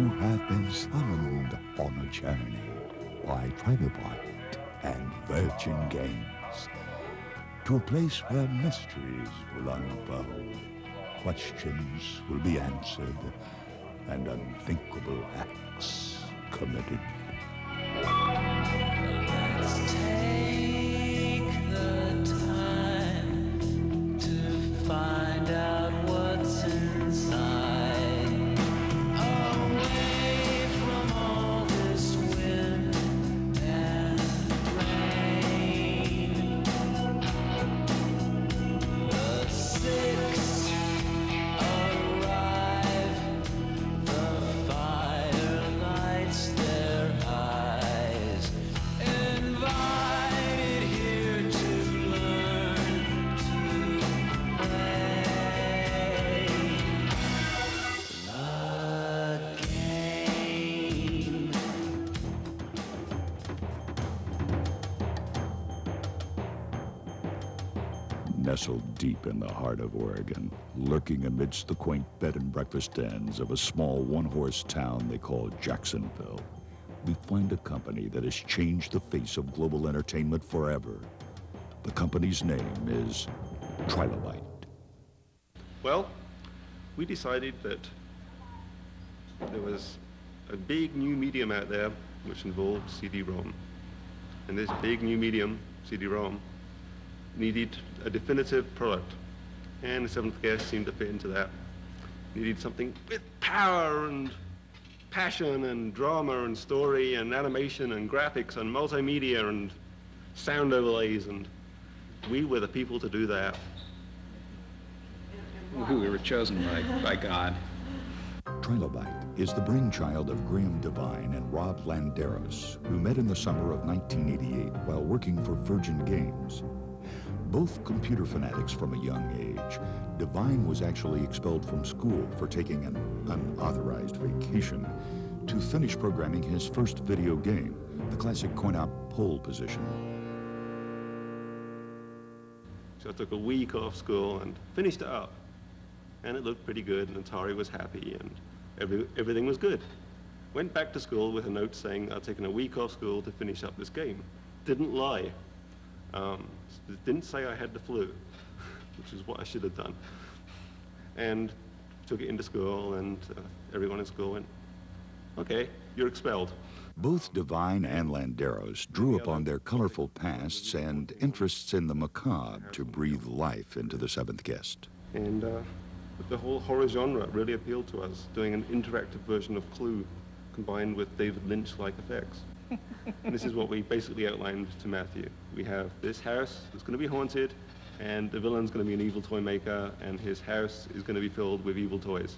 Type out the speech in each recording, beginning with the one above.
You have been summoned on a journey by Trilobite and Virgin Games to a place where mysteries will unfold, questions will be answered, and unthinkable acts committed. Let's take the time to find out what's inside. Away from all this wind and rain. The six arrive. The fire lights their eyes. Invited here to learn to play the game. Nestled deep in the heart of Oregon, lurking amidst the quaint bed and breakfast dens of a small one-horse town they call Jacksonville, we find a company that has changed the face of global entertainment forever. The company's name is Trilobite. Well, we decided that there was a big new medium out there which involved CD-ROM. And this big new medium, CD-ROM, needed a definitive product. And the Seventh Guest seemed to fit into that. Needed something with power and passion and drama and story and animation and graphics and multimedia and sound overlays, and we were the people to do that. We were chosen by God. Trilobite is the brainchild of Graham Devine and Rob Landeros, who met in the summer of 1988 while working for Virgin Games. Both computer fanatics from a young age, Devine was actually expelled from school for taking an unauthorized vacation to finish programming his first video game, the classic coin-op pole position. So I took a week off school and finished it up. And it looked pretty good, and Atari was happy, and everything was good. Went back to school with a note saying I'd taken a week off school to finish up this game. Didn't lie. Didn't say I had the flu, which is what I should have done. And took it into school, and everyone in school went, okay, you're expelled. Both Devine and Landeros drew upon their colorful pasts and interests in the macabre to breathe life into the Seventh Guest. And the whole horror genre really appealed to us, doing an interactive version of Clue combined with David Lynch-like effects. And this is what we basically outlined to Matthew. We have this house that's going to be haunted, and the villain's going to be an evil toy maker, and his house is going to be filled with evil toys.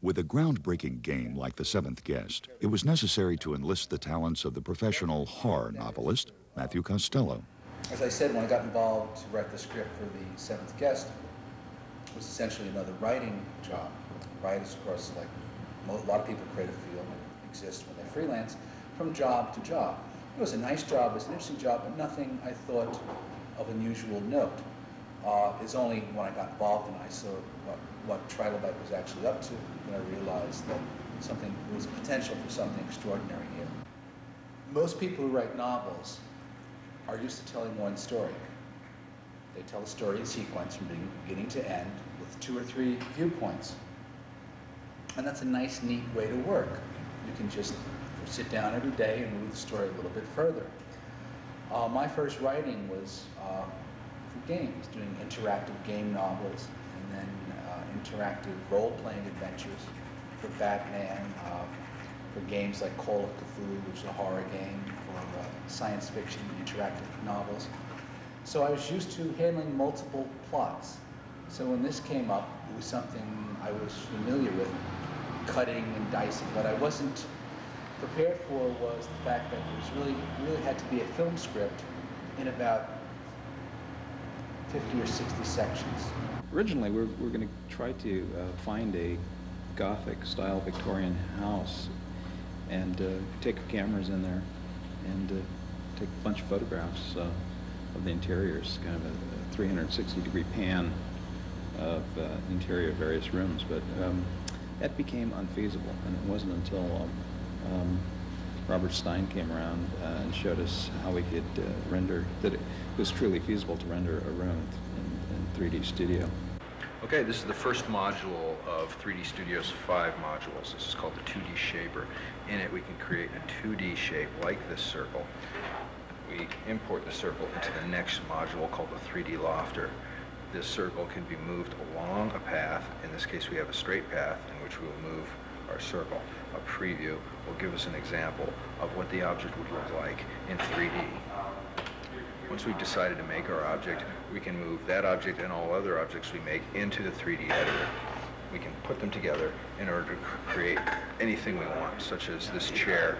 With a groundbreaking game like The Seventh Guest, it was necessary to enlist the talents of the professional horror novelist, Matthew Costello. As I said, when I got involved to write the script for The Seventh Guest, it was essentially another writing job. Writers, of course, like a lot of people in creative field, exist when they're freelance, from job to job. It was a nice job, it was an interesting job, but nothing I thought of unusual note. It's only when I got involved and I saw what Trilobite was actually up to that I realized that there was potential for something extraordinary here. Most people who write novels are used to telling one story. They tell a story in sequence from beginning to end with 2 or 3 viewpoints. And that's a nice, neat way to work. You can just sit down every day and move the story a little bit further. My first writing was for games, doing interactive game novels, and then interactive role-playing adventures for Batman, for games like Call of Cthulhu, which is a horror game, for science fiction interactive novels. So I was used to handling multiple plots. So when this came up, it was something I was familiar with, cutting and dicing. What I wasn't prepared for was the fact that it really had to be a film script in about 50 or 60 sections. Originally, we're going to try to find a Gothic-style Victorian house and take our cameras in there and take a bunch of photographs of the interiors, kind of a 360-degree pan of interior of various rooms. But that became unfeasible, and it wasn't until Robert Stein came around and showed us how we could render, that it was truly feasible to render a room in 3D Studio. Okay, this is the first module of 3D Studio's 5 modules. This is called the 2D Shaper. In it, we can create a 2D shape like this circle. We import the circle into the next module called the 3D Lofter. This circle can be moved along a path. In this case, we have a straight path in which we will move our circle. A preview will give us an example of what the object would look like in 3D. Once we've decided to make our object, we can move that object and all other objects we make into the 3D editor. We can put them together in order to create anything we want, such as this chair.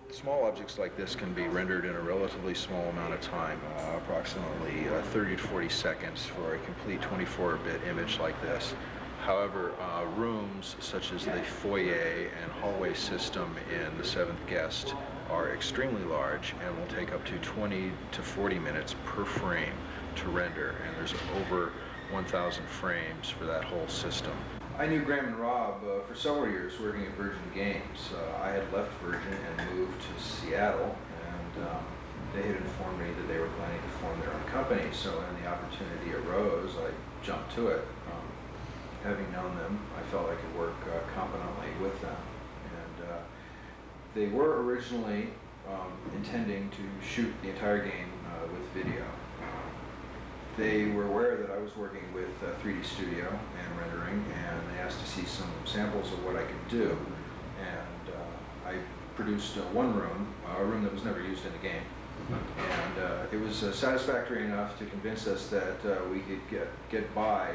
Small objects like this can be rendered in a relatively small amount of time, approximately 30 to 40 seconds for a complete 24-bit image like this. However, rooms such as the foyer and hallway system in The Seventh Guest are extremely large and will take up to 20 to 40 minutes per frame to render, and there's over 1,000 frames for that whole system. I knew Graham and Rob for several years working at Virgin Games. I had left Virgin and moved to Seattle, and they had informed me that they were planning to form their own company, so when the opportunity arose, I jumped to it. Having known them, I felt I could work competently with them. And they were originally intending to shoot the entire game with video. They were aware that I was working with 3D Studio and rendering, and they asked to see some samples of what I could do. And I produced one room, a room that was never used in the game. And it was satisfactory enough to convince us that we could get by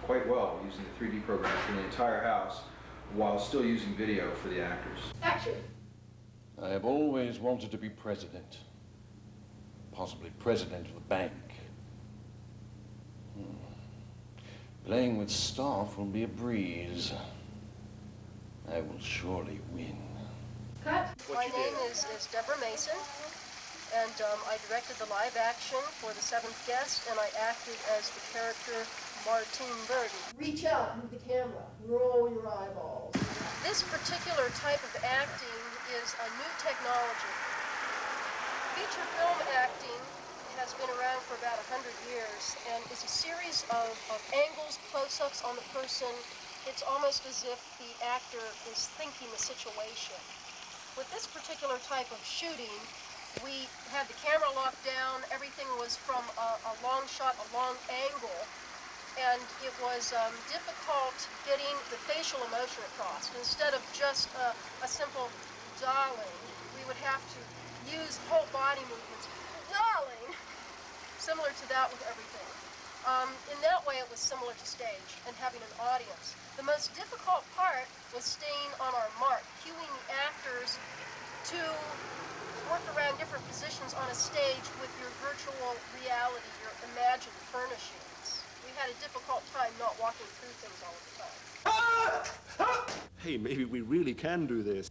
quite well using the 3D program for the entire house while still using video for the actors. Action! I have always wanted to be president. Possibly president of the bank. Playing with staff will be a breeze. I will surely win. Cut! My name is Deborah Mason, and I directed the live action for The Seventh Guest, and I acted as the character Martine Burden. Reach out, move the camera, roll your eyeballs. This particular type of acting is a new technology. Feature film acting has been around for about 100 years and is a series of angles, close-ups on the person. It's almost as if the actor is thinking the situation. With this particular type of shooting, we had the camera locked down. Everything was from a long shot, a long angle. And it was difficult getting the facial emotion across. Instead of just a simple darling, we would have to use whole body movements. Darling! Similar to that with everything. In that way, it was similar to stage and having an audience. The most difficult part was staying on our mark, cueing the actors to work around different positions on a stage with your virtual reality, your imagined furnishings. We had a difficult time not walking through things all of the time. Hey, maybe we really can do this.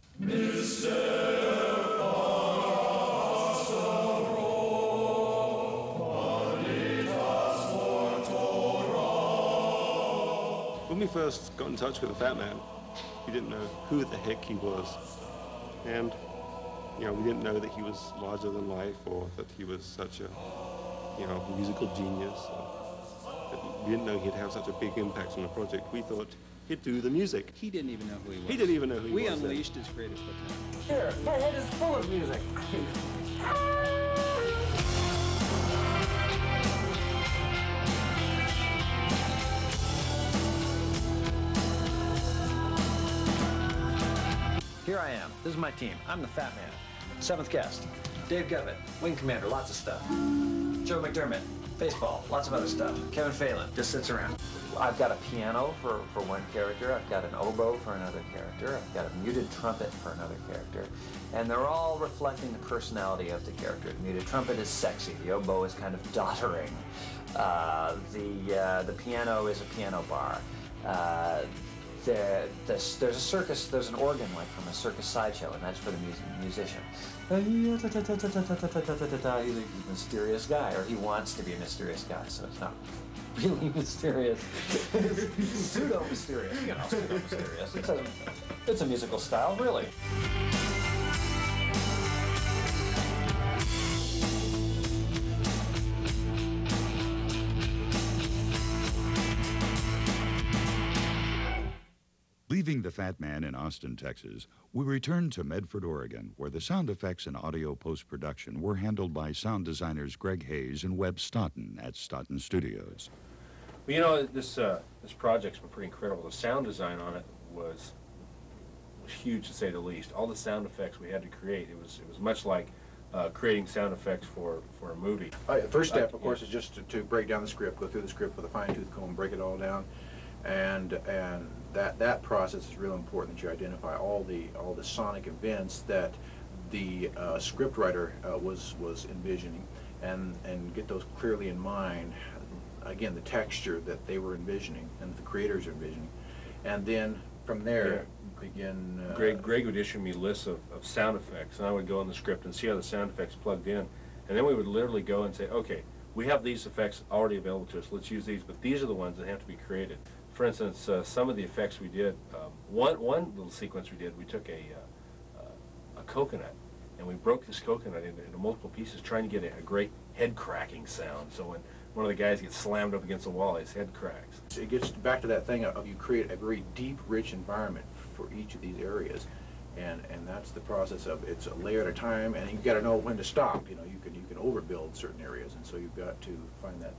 When we first got in touch with the Fat Man, we didn't know who the heck he was. And, you know, we didn't know that he was larger than life or that he was such a, you know, musical genius. We didn't know he'd have such a big impact on the project. We thought he'd do the music. He didn't even know who he was. He didn't even know who he was. We unleashed his creative potential. Here, my head is full of music. Here I am. This is my team. I'm the Fat Man. Seventh Guest. Dave Govett, Wing Commander, lots of stuff. Joe McDermott, baseball, lots of other stuff. Kevin Phelan, just sits around. I've got a piano for one character. I've got an oboe for another character. I've got a muted trumpet for another character. And they're all reflecting the personality of the character. The muted trumpet is sexy. The oboe is kind of doddering. The piano is a piano bar. there's a circus, there's an organ like from a circus sideshow, and that's for the musician. He's a mysterious guy, or he wants to be a mysterious guy, so it's not really mysterious. Pseudo-mysterious, you know, pseudo-mysterious. It's a musical style, really. Leaving the Fat Man in Austin, Texas, we returned to Medford, Oregon, where the sound effects and audio post-production were handled by sound designers Greg Hayes and Webb Stoughton at Stoughton Studios. Well, you know, this project's been pretty incredible. The sound design on it was huge, to say the least. All the sound effects we had to create, it was much like creating sound effects for a movie. The first step, of course, is just to break down the script, go through the script with a fine-tooth comb, break it all down, and that process is real important, that you identify all the sonic events that the script writer was envisioning, and get those clearly in mind. Again, the texture that they were envisioning and the creators are envisioning, and then from there begin. Greg would issue me lists of sound effects, and I would go in the script and see how the sound effects plugged in, and then we would literally go and say, okay, we have these effects already available to us. Let's use these, but these are the ones that have to be created. For instance, some of the effects we did, one little sequence we did, we took a coconut, and we broke this coconut into multiple pieces, trying to get a great head cracking sound. So when one of the guys gets slammed up against the wall, his head cracks. It gets back to that thing of you create a very deep, rich environment for each of these areas, and that's the process of it's a layer at a time, and you've got to know when to stop. You know, you can overbuild certain areas, and so you've got to find that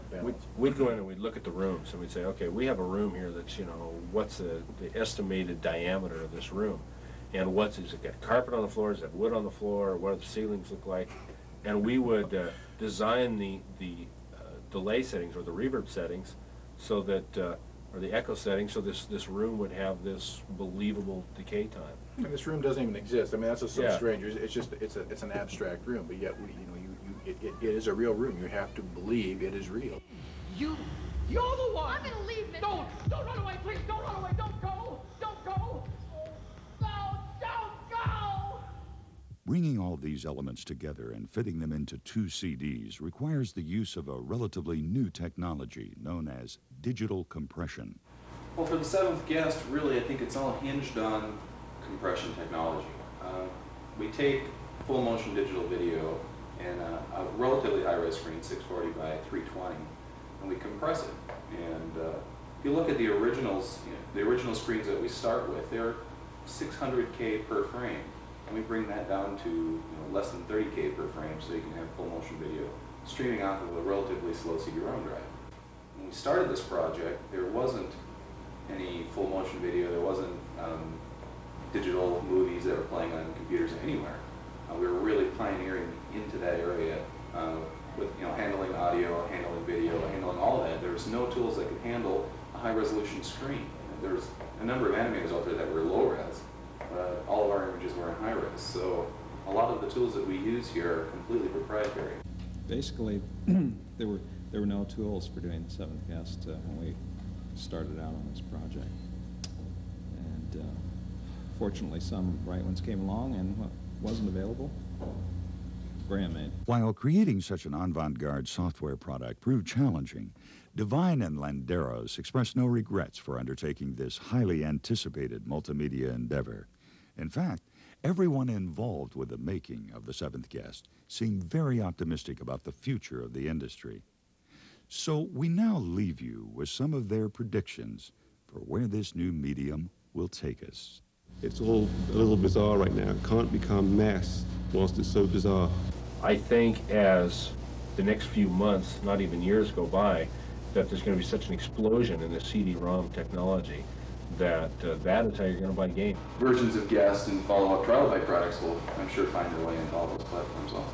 balance. We'd go in and we'd look at the rooms, and we'd say, okay, we have a room here that's, you know, what's the estimated diameter of this room, and is it got carpet on the floor, is it wood on the floor, what do the ceilings look like, and we would design the delay settings or the reverb settings so that, or the echo settings, so this room would have this believable decay time. And this room doesn't even exist. I mean, that's so strange. It's just it's an abstract room, but yet it is a real room. You have to believe it is real. You're the one. I'm gonna leave, Mister. Don't run away, please. Don't run away. Don't go. Don't go. No, don't go. Bringing all these elements together and fitting them into 2 CDs requires the use of a relatively new technology known as digital compression. Well, for the Seventh Guest, really, I think it's all hinged on compression technology. We take full motion digital video and a relatively high-res screen, 640 by 320, and we compress it. And if you look at the originals, the original screens that we start with, they're 600K per frame, and we bring that down to less than 30K per frame, so you can have full motion video streaming off of a relatively slow CD-ROM drive. When we started this project, there wasn't any full motion video, there wasn't digital movies that were playing on computers anywhere. We were really pioneering into that area with handling audio, handling video, handling all of that. There was no tools that could handle a high-resolution screen. There was a number of animators out there that were low-res, but all of our images were in high-res. So a lot of the tools that we use here are completely proprietary. Basically, there were no tools for doing the Seventh Guest when we started out on this project. And fortunately, some right ones came along, and what wasn't available, Graham made. While creating such an avant-garde software product proved challenging, Devine and Landeros expressed no regrets for undertaking this highly anticipated multimedia endeavor. In fact, everyone involved with the making of The Seventh Guest seemed very optimistic about the future of the industry. So we now leave you with some of their predictions for where this new medium will take us. It's all a little bizarre right now. It can't become mass whilst it's so bizarre. I think as the next few months, not even years, go by, that there's going to be such an explosion in the CD-ROM technology that that is how you're going to buy a game. Versions of Guest and follow-up Trilobite products will, I'm sure, find their way into all those platforms also.